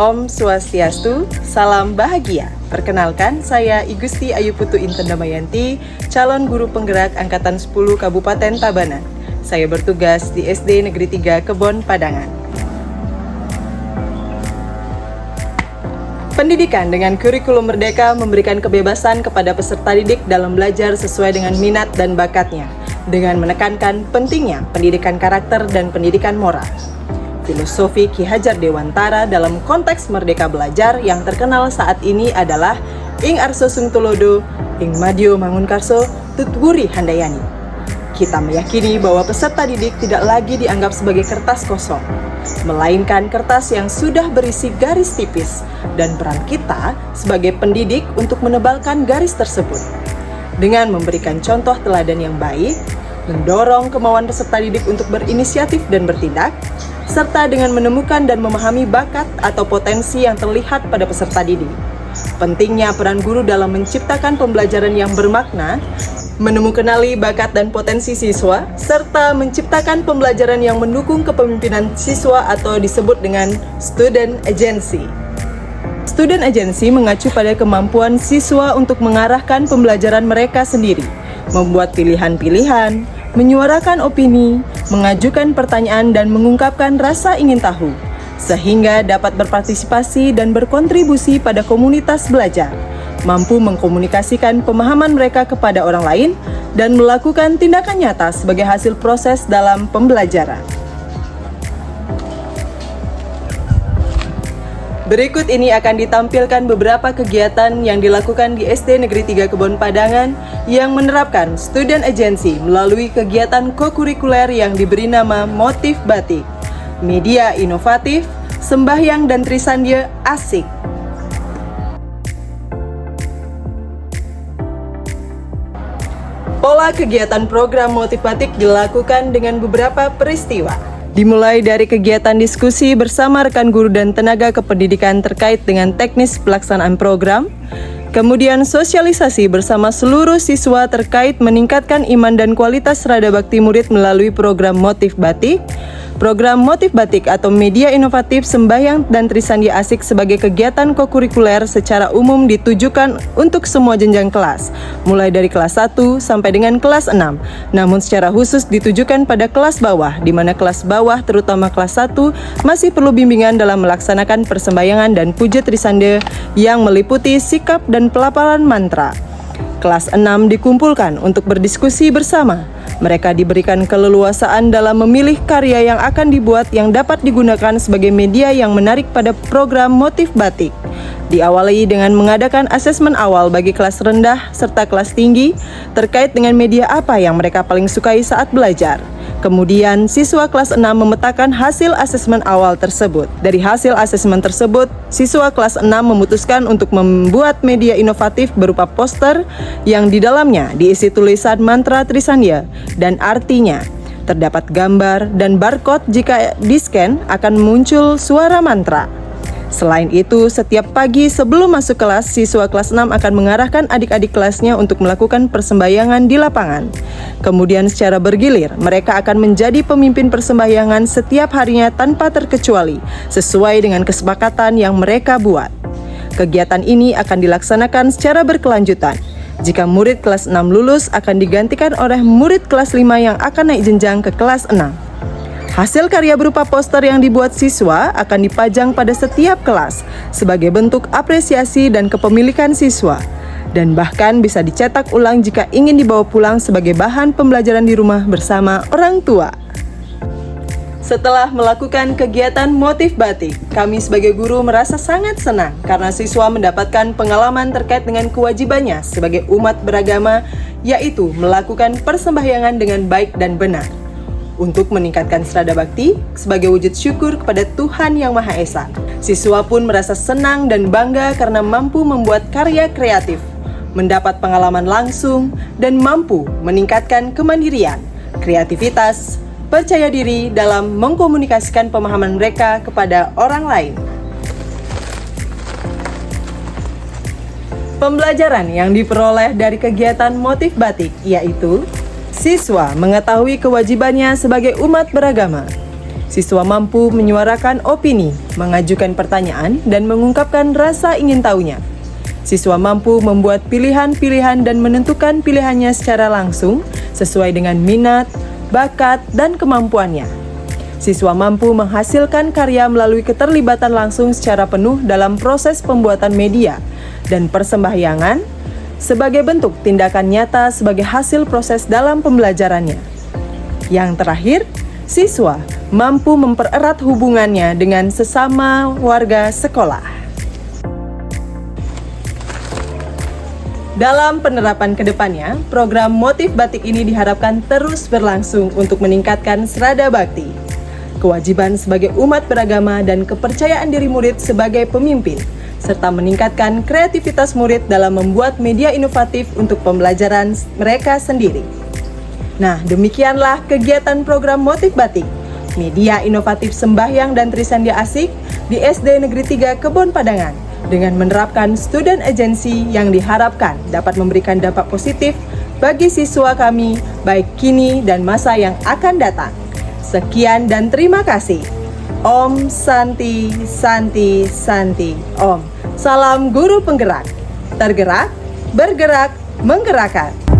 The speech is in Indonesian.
Om Swastiastu, salam bahagia. Perkenalkan, saya I Gusti Ayu Putu Inten Damayanti, calon guru penggerak Angkatan 10 Kabupaten Tabanan. Saya bertugas di SD Negeri 3 Kebon Padangan. Pendidikan dengan kurikulum merdeka memberikan kebebasan kepada peserta didik dalam belajar sesuai dengan minat dan bakatnya, dengan menekankan pentingnya pendidikan karakter dan pendidikan moral. Filosofi Ki Hajar Dewantara dalam konteks merdeka belajar yang terkenal saat ini adalah Ing Arso Sung Tulodo, Ing Madio Mangunkarso, Tutwuri Handayani. Kita meyakini bahwa peserta didik tidak lagi dianggap sebagai kertas kosong, melainkan kertas yang sudah berisi garis tipis, dan peran kita sebagai pendidik untuk menebalkan garis tersebut. Dengan memberikan contoh teladan yang baik, mendorong kemauan peserta didik untuk berinisiatif dan bertindak, serta dengan menemukan dan memahami bakat atau potensi yang terlihat pada peserta didik. Pentingnya peran guru dalam menciptakan pembelajaran yang bermakna, menemukanali bakat dan potensi siswa, serta menciptakan pembelajaran yang mendukung kepemimpinan siswa atau disebut dengan student agency. Student agency mengacu pada kemampuan siswa untuk mengarahkan pembelajaran mereka sendiri, membuat pilihan-pilihan, menyuarakan opini, mengajukan pertanyaan dan mengungkapkan rasa ingin tahu, sehingga dapat berpartisipasi dan berkontribusi pada komunitas belajar, mampu mengkomunikasikan pemahaman mereka kepada orang lain, dan melakukan tindakan nyata sebagai hasil proses dalam pembelajaran. Berikut ini akan ditampilkan beberapa kegiatan yang dilakukan di SD Negeri 3 Kebon Padangan yang menerapkan student agency melalui kegiatan kokurikuler yang diberi nama Motif Batik, Media Inovatif, Sembahyang dan Trisandya Asik. Pola kegiatan program Motif Batik dilakukan dengan beberapa peristiwa. Dimulai dari kegiatan diskusi bersama rekan guru dan tenaga kependidikan terkait dengan teknis pelaksanaan program, kemudian sosialisasi bersama seluruh siswa terkait meningkatkan iman dan kualitas rada bakti murid melalui program Motif Batik, program Motif Batik atau Media Inovatif Sembahyang dan Trisandya Asik sebagai kegiatan kokurikuler secara umum ditujukan untuk semua jenjang kelas, mulai dari kelas 1 sampai dengan kelas 6. Namun secara khusus ditujukan pada kelas bawah, di mana kelas bawah terutama kelas 1 masih perlu bimbingan dalam melaksanakan persembahyangan dan puja Trisandya yang meliputi sikap dan pelafalan mantra. Kelas 6 dikumpulkan untuk berdiskusi bersama. Mereka diberikan keleluasaan dalam memilih karya yang akan dibuat yang dapat digunakan sebagai media yang menarik pada program Motif Batik. Diawali dengan mengadakan asesmen awal bagi kelas rendah serta kelas tinggi terkait dengan media apa yang mereka paling sukai saat belajar. Kemudian, siswa kelas 6 memetakan hasil asesmen awal tersebut. Dari hasil asesmen tersebut, siswa kelas 6 memutuskan untuk membuat media inovatif berupa poster yang di dalamnya diisi tulisan mantra Trisandya dan artinya. Terdapat gambar dan barcode jika di-scan akan muncul suara mantra. Selain itu, setiap pagi sebelum masuk kelas, siswa kelas 6 akan mengarahkan adik-adik kelasnya untuk melakukan persembahyangan di lapangan. Kemudian secara bergilir, mereka akan menjadi pemimpin persembahyangan setiap harinya tanpa terkecuali, sesuai dengan kesepakatan yang mereka buat. Kegiatan ini akan dilaksanakan secara berkelanjutan. Jika murid kelas 6 lulus, akan digantikan oleh murid kelas 5 yang akan naik jenjang ke kelas 6. Hasil karya berupa poster yang dibuat siswa akan dipajang pada setiap kelas sebagai bentuk apresiasi dan kepemilikan siswa, dan bahkan bisa dicetak ulang jika ingin dibawa pulang sebagai bahan pembelajaran di rumah bersama orang tua. Setelah melakukan kegiatan Motif Batik, kami sebagai guru merasa sangat senang karena siswa mendapatkan pengalaman terkait dengan kewajibannya sebagai umat beragama, yaitu melakukan persembahyangan dengan baik dan benar. Untuk meningkatkan serada bakti sebagai wujud syukur kepada Tuhan Yang Maha Esa. Siswa pun merasa senang dan bangga karena mampu membuat karya kreatif, mendapat pengalaman langsung, dan mampu meningkatkan kemandirian, kreativitas, percaya diri dalam mengkomunikasikan pemahaman mereka kepada orang lain. Pembelajaran yang diperoleh dari kegiatan Motif Batik yaitu siswa mengetahui kewajibannya sebagai umat beragama. Siswa mampu menyuarakan opini, mengajukan pertanyaan, dan mengungkapkan rasa ingin tahunya. Siswa mampu membuat pilihan-pilihan dan menentukan pilihannya secara langsung sesuai dengan minat, bakat, dan kemampuannya. Siswa mampu menghasilkan karya melalui keterlibatan langsung secara penuh dalam proses pembuatan media dan persembahyangan sebagai bentuk tindakan nyata sebagai hasil proses dalam pembelajarannya. Yang terakhir, siswa mampu mempererat hubungannya dengan sesama warga sekolah. Dalam penerapan kedepannya, program Motif Batik ini diharapkan terus berlangsung untuk meningkatkan serada bakti, kewajiban sebagai umat beragama dan kepercayaan diri murid sebagai pemimpin, serta meningkatkan kreativitas murid dalam membuat media inovatif untuk pembelajaran mereka sendiri. Nah, demikianlah kegiatan program Motif Batik, media inovatif sembahyang dan Trisandya Asik di SD Negeri 3 Kebon Padangan dengan menerapkan student agency yang diharapkan dapat memberikan dampak positif bagi siswa kami baik kini dan masa yang akan datang. Sekian dan terima kasih. Om Santi Santi Santi Om. Salam guru penggerak. Tergerak, bergerak, menggerakkan.